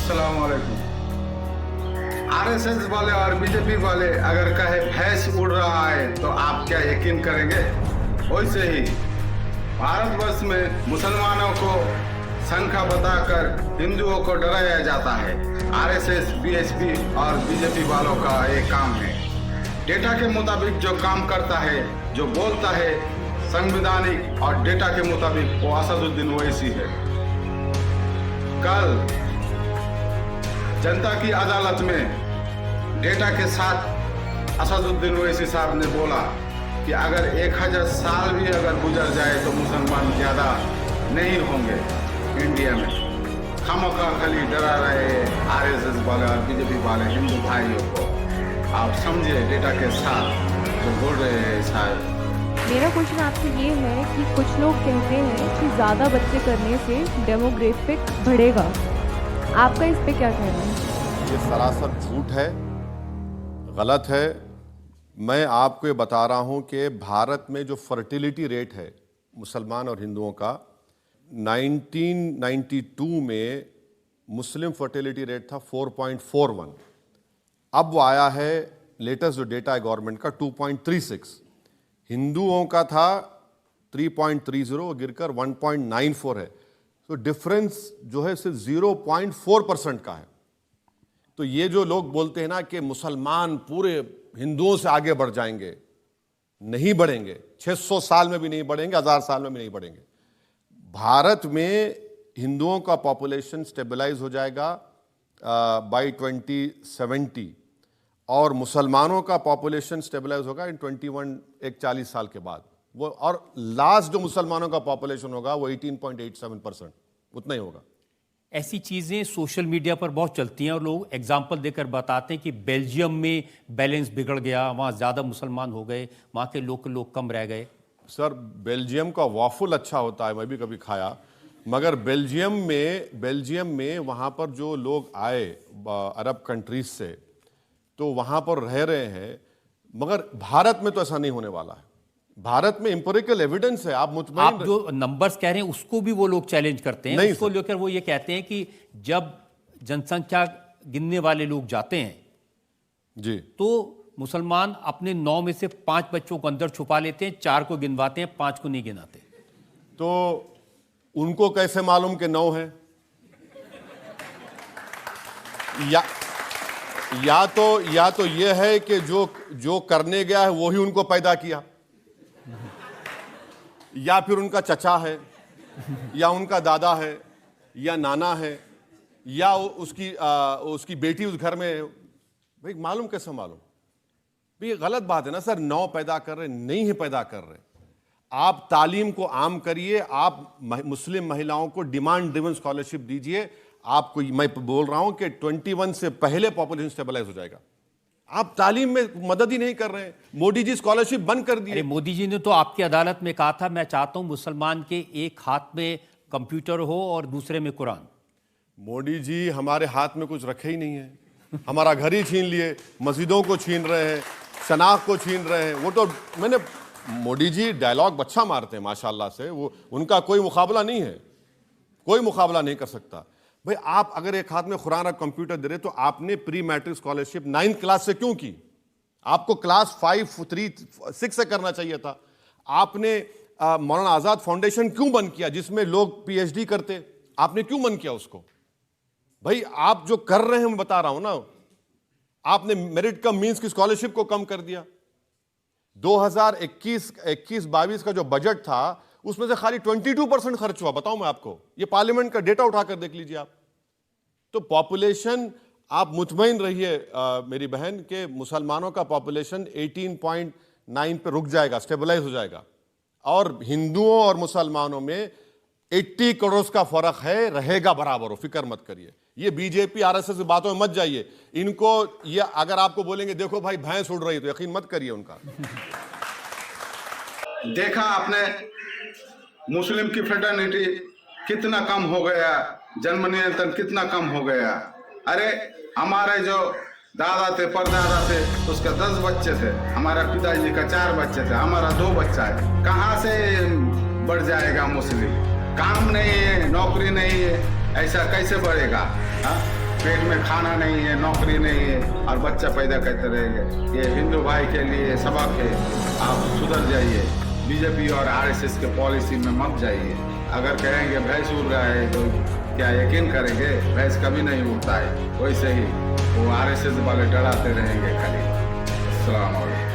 अस्सलाम वालेकुम। आरएसएस वाले और बीजेपी वाले अगर कहे भैंस उड़ रहा है तो आप क्या यकीन करेंगे? वैसे ही भारतवर्ष में मुसलमानों को संख्या बताकर हिंदुओं को डराया जाता है। आरएसएस, बीएसपी और बीजेपी वालों का एक काम है। डेटा के मुताबिक जो काम करता है, जो बोलता है, संवैधानिक और डेटा के मुताबिक वो असदुद्दीन ओवैसी है। कल जनता की अदालत में डेटा के साथ असदुद्दीन ओवैसी साहब ने बोला कि अगर 1000 साल भी अगर गुजर जाए तो मुसलमान ज़्यादा नहीं होंगे इंडिया में। खामखा खाली डरा रहे आरएसएस वाले और बीजेपी वाले हिंदू भाइयों को। आप समझिए डेटा के साथ जो बोल रहे हैं शायद। मेरा क्वेश्चन आपसे ये है कि कुछ लोग कहते हैं कि ज़्यादा बच्चे करने से डेमोग्राफिक बढ़ेगा, आपका इस पे क्या कहना है? ये सरासर झूठ है, गलत है। मैं आपको ये बता रहा हूँ कि भारत में जो फर्टिलिटी रेट है मुसलमान और हिंदुओं का, 1992 में मुस्लिम फर्टिलिटी रेट था 4.41, अब वो आया है लेटेस्ट जो डेटा है गवर्नमेंट का 2.36। हिंदुओं का था 3.30, गिरकर 1.94 है। तो डिफरेंस जो है सिर्फ 0.4% का है। तो ये जो लोग बोलते हैं ना कि मुसलमान पूरे हिंदुओं से आगे बढ़ जाएंगे, नहीं बढ़ेंगे। 600 साल में भी नहीं बढ़ेंगे, 1000 साल में भी नहीं बढ़ेंगे। भारत में हिंदुओं का पॉपुलेशन स्टेबलाइज हो जाएगा बाय 2070 और मुसलमानों का पॉपुलेशन स्टेबलाइज होगा इन 40 साल के बाद। वो और लास्ट जो मुसलमानों का पॉपुलेशन होगा वो 18.87%, उतना ही होगा। ऐसी चीज़ें सोशल मीडिया पर बहुत चलती हैं और लोग एग्जाम्पल देकर बताते हैं कि बेल्जियम में बैलेंस बिगड़ गया, वहाँ ज़्यादा मुसलमान हो गए, वहाँ के लोग कम रह गए। सर, बेल्जियम का वॉफल अच्छा होता है, मैं भी कभी खाया, मगर बेल्जियम में वहाँ पर जो लोग आए अरब कंट्रीज से, तो वहाँ पर रह रहे हैं, मगर भारत में तो ऐसा नहीं होने वाला है। भारत में एम्पिरिकल एविडेंस है। आप जो नंबर्स कह रहे हैं उसको भी वो लोग चैलेंज करते हैं। उसको लेकर वो ये कहते हैं कि जब जनसंख्या गिनने वाले लोग जाते हैं जी, तो मुसलमान अपने 9 में से 5 बच्चों को अंदर छुपा लेते हैं, 4 को गिनवाते हैं, 5 को नहीं गिनाते। तो उनको कैसे मालूम कि 9 है? या तो ये है कि जो करने गया है वो ही उनको पैदा किया, या फिर उनका चचा है, या उनका दादा है, या नाना है, या उसकी बेटी उस घर में है। भाई मालूम कैसे मालूम? भाई गलत बात है ना सर। 9 पैदा कर रहे नहीं है, पैदा कर रहे। आप तालीम को आम करिए, आप मुस्लिम महिलाओं को डिमांड ड्रिवन स्कॉलरशिप दीजिए। आपको मैं बोल रहा हूं कि 21 से पहले पॉपुलेशन स्टेबलाइज हो जाएगा। आप तालीम में मदद ही नहीं कर रहे हैं। मोदी जी स्कॉलरशिप बंद कर दिए। मोदी जी ने तो आपकी अदालत में कहा था, मैं चाहता हूं मुसलमान के एक हाथ में कंप्यूटर हो और दूसरे में कुरान। मोदी जी हमारे हाथ में कुछ रखे ही नहीं है। हमारा घर ही छीन लिए, मस्जिदों को छीन रहे हैं, शनाख्त को छीन रहे हैं। वो तो मोदी जी डायलॉग अच्छा मारते हैं माशाल्लाह से, वो उनका कोई मुकाबला नहीं है, कोई मुकाबला नहीं कर सकता। भाई आप अगर एक हाथ में कुरान और कंप्यूटर दे रहे तो आपने pre matric scholarship 9th class से क्यों की? आपको क्लास 5, 3, 6 से करना चाहिए था। आपने मौलाना आजाद फाउंडेशन क्यों बंद किया जिसमें लोग पीएचडी करते? आपने क्यों बंद किया उसको? भाई आप जो कर रहे हैं मैं बता रहा हूं ना, आपने मेरिट कम मींस की स्कॉलरशिप को कम कर दिया। 2021-22 का जो बजट था उसमें से खाली 22% खर्च हुआ। बताऊं मैं आपको, ये पार्लियामेंट का डेटा उठाकर देख लीजिए आप। तो पॉपुलेशन, आप मुतमईन रहिए मेरी बहन के मुसलमानों का पॉपुलेशन 18.9 पे रुक जाएगा, स्टेबलाइज हो जाएगा। और हिंदुओं और मुसलमानों में 80 करोड़ का फर्क है, रहेगा बराबर हो, फिक्र मत करिए। ये बीजेपी आरएसएस की बातों में मत जाइए। इनको ये अगर आपको बोलेंगे देखो भाई भैंस उड़ रही, तो यकीन मत करिए उनका। देखा आपने मुस्लिम की फ्रेटर्निटी कितना कम हो गया, जन्म नियंत्रण कितना कम हो गया। अरे हमारे जो दादा थे, परदादा थे, उसके 10 बच्चे थे, हमारा पिताजी का 4 बच्चे थे, हमारा 2 बच्चा है। कहाँ से बढ़ जाएगा मुस्लिम? काम नहीं है, नौकरी नहीं है, ऐसा कैसे बढ़ेगा? हाँ, पेट में खाना नहीं है, नौकरी नहीं है और बच्चा पैदा करते रहेंगे। ये हिंदू भाई के लिए सबक है, आप सुधर जाइए। बीजेपी और आरएसएस के पॉलिसी में मत जाइए। अगर कहेंगे भैंस उड़ रहा है तो क्या यकीन करेंगे? भैंस कभी नहीं उड़ता है। वैसे ही वो आरएसएस वाले डराते रहेंगे खाली। अस्सलाम वालेकुम।